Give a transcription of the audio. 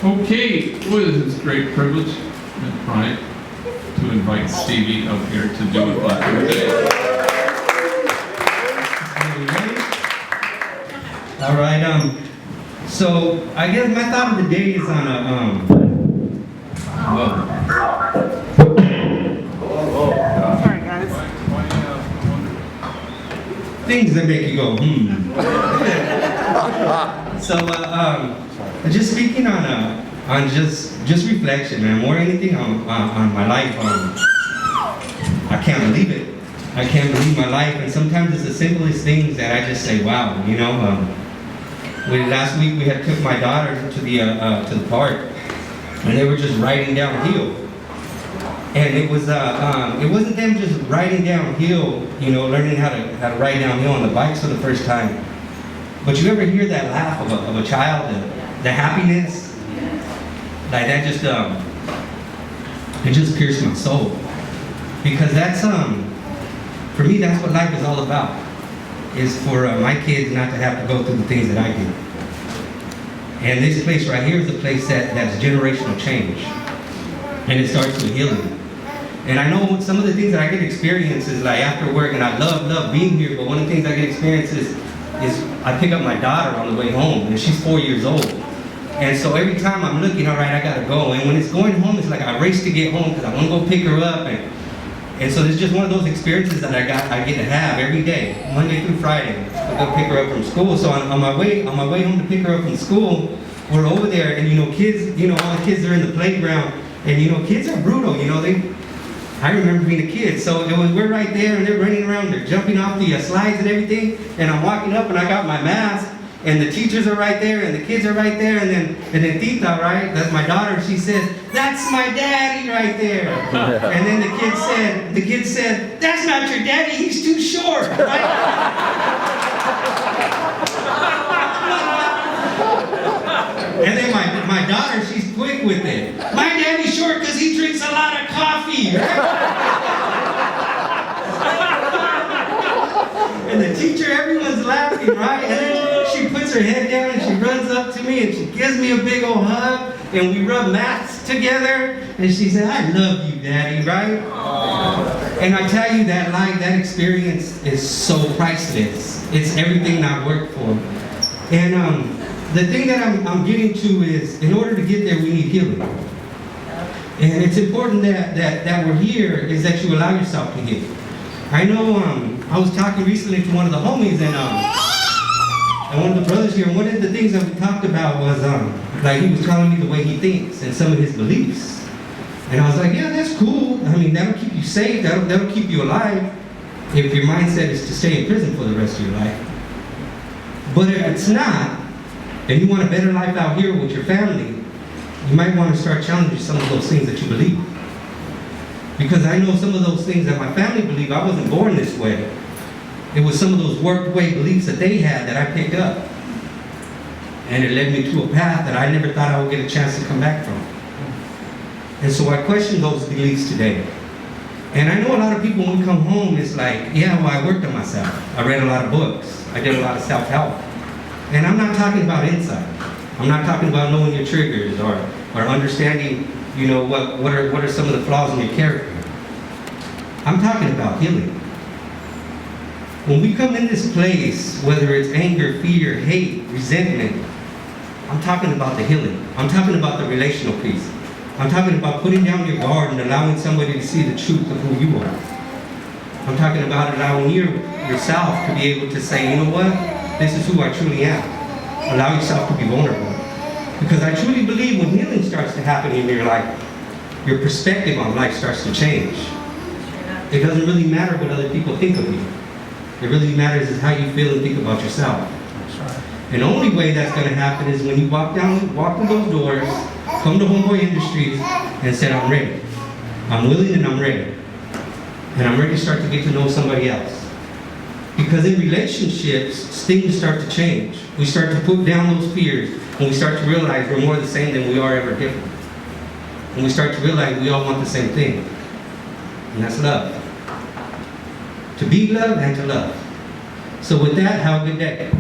Okay, well, it is a great privilege and pride to invite Stevie up here to do a platform today. All right, so I guess my thought of the day is on Sorry, guys. things that make you go, So, just speaking on just reflection, man, more than anything on my life, I can't believe it. I can't believe my life, and sometimes it's the simplest things that I just say, wow, you know. Last week we had took my daughter to the park, and they were just riding downhill, and it wasn't them just riding downhill, you know, learning how to ride downhill on the bikes for the first time. But you ever hear that laugh of a child, the happiness, like that just it just pierced my soul, because that's for me, that's what life is all about, is for my kids not to have to go through the things that I did. And this place right here is a place that's generational change, and it starts with healing. And I know some of the things that I get experience is like after work, and I love being here, but one of the things I get experience is I pick up my daughter on the way home, and she's 4 years old. And so every time I'm looking, all right, I gotta go. And when it's going home, it's like I race to get home because I want to go pick her up. And so it's just one of those experiences that I get to have every day, Monday through Friday. I go pick her up from school. So on my way home to pick her up from school, we're over there, and you know, kids, you know, all the kids are in the playground, and you know, kids are brutal. You know, I remember being a kid, so we're right there, and they're running around, they're jumping off the slides and everything, and I'm walking up, and I got my mask, and the teachers are right there, and the kids are right there, and then Tita, right, that's my daughter, she said, "That's my daddy right there." And then the kid said, "That's not your daddy, he's too short." Right? And then my daughter, she's quick with it. "My daddy's short because he drinks a lot of coffee." And the teacher, everyone's laughing, right? And then she puts her head down and she runs up to me and she gives me a big old hug, and we rub mats together, and she said, "I love you, Daddy," right? And I tell you, that life, that experience is so priceless. It's everything I've worked for. And the thing that I'm getting to is, in order to get there, we need healing. And it's important that we're here, is that you allow yourself to heal. I know I was talking recently to one of the homies, and one of the brothers here, and one of the things that we talked about was, like, he was telling me the way he thinks and some of his beliefs. And I was like, yeah, that's cool. I mean, that'll keep you safe, that'll keep you alive, if your mindset is to stay in prison for the rest of your life. But if it's not, and you want a better life out here with your family, you might want to start challenging some of those things that you believe. Because I know some of those things that my family believe, I wasn't born this way. It was some of those worked away beliefs that they had that I picked up. And it led me to a path that I never thought I would get a chance to come back from. And so I question those beliefs today. And I know a lot of people, when we come home, it's like, yeah, well, I worked on myself. I read a lot of books. I did a lot of self-help. And I'm not talking about insight. I'm not talking about knowing your triggers or understanding, you know, what are some of the flaws in your character. I'm talking about healing. When we come in this place, whether it's anger, fear, hate, resentment, I'm talking about the healing. I'm talking about the relational piece. I'm talking about putting down your guard and allowing somebody to see the truth of who you are. I'm talking about allowing yourself to be able to say, you know what? This is who I truly am. Allow yourself to be vulnerable. Because I truly believe when healing starts to happen in your life, your perspective on life starts to change. It doesn't really matter what other people think of you. It really matters is how you feel and think about yourself. And the only way that's going to happen is when you walk through those doors, come to Homeboy Industries, and say, I'm ready. I'm willing and I'm ready. And I'm ready to start to get to know somebody else. Because in relationships, things start to change. We start to put down those fears, and we start to realize we're more the same than we are ever different. And we start to realize we all want the same thing, and that's love. To be loved and to love. So with that, have a good day.